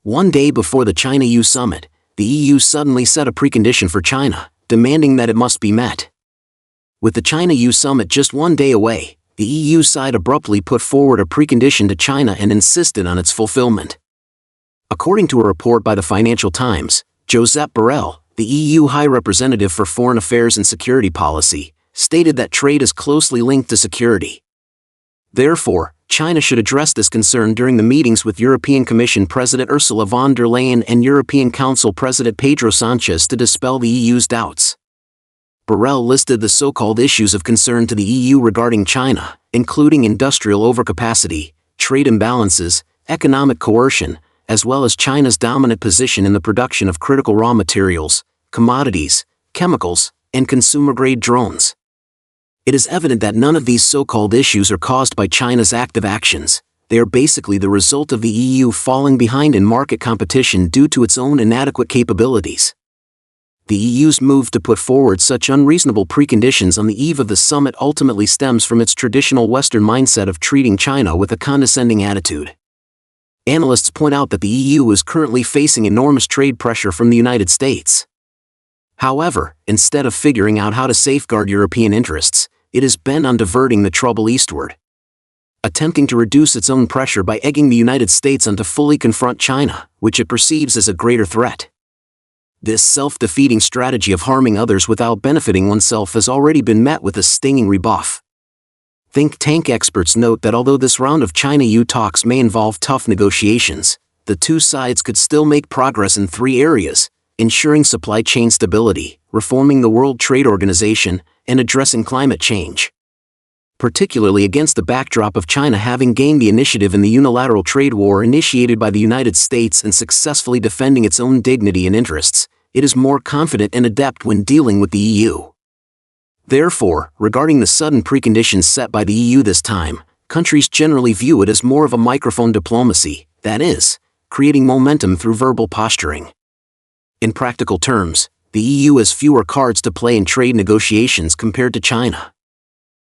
One day before the China-EU summit, the EU suddenly set a precondition for China, demanding that it must be met. With the China-EU summit just one day away, the EU side abruptly put forward a precondition to China and insisted on its fulfillment. According to a report by the Financial Times, Josep Borrell, the EU High Representative for Foreign Affairs and Security Policy, stated that trade is closely linked to security. Therefore, China should address this concern during the meetings with European Commission President Ursula von der Leyen and European Council President Pedro Sanchez to dispel the EU's doubts. Borrell listed the so-called issues of concern to the EU regarding China, including industrial overcapacity, trade imbalances, economic coercion, as well as China's dominant position in the production of critical raw materials, commodities, chemicals, and consumer-grade drones. It is evident that none of these so-called issues are caused by China's active actions. They are basically the result of the EU falling behind in market competition due to its own inadequate capabilities. The EU's move to put forward such unreasonable preconditions on the eve of the summit ultimately stems from its traditional Western mindset of treating China with a condescending attitude. Analysts point out that the EU is currently facing enormous trade pressure from the United States. However, instead of figuring out how to safeguard European interests, it is bent on diverting the trouble eastward, attempting to reduce its own pressure by egging the United States on to fully confront China, which it perceives as a greater threat. This self-defeating strategy of harming others without benefiting oneself has already been met with a stinging rebuff. Think tank experts note that although this round of China-EU talks may involve tough negotiations, the two sides could still make progress in three areas: ensuring supply chain stability, reforming the World Trade Organization, and addressing climate change. Particularly against the backdrop of China having gained the initiative in the unilateral trade war initiated by the United States and successfully defending its own dignity and interests, it is more confident and adept when dealing with the EU. Therefore, regarding the sudden preconditions set by the EU this time, countries generally view it as more of a microphone diplomacy, that is, creating momentum through verbal posturing. In practical terms, the EU has fewer cards to play in trade negotiations compared to China.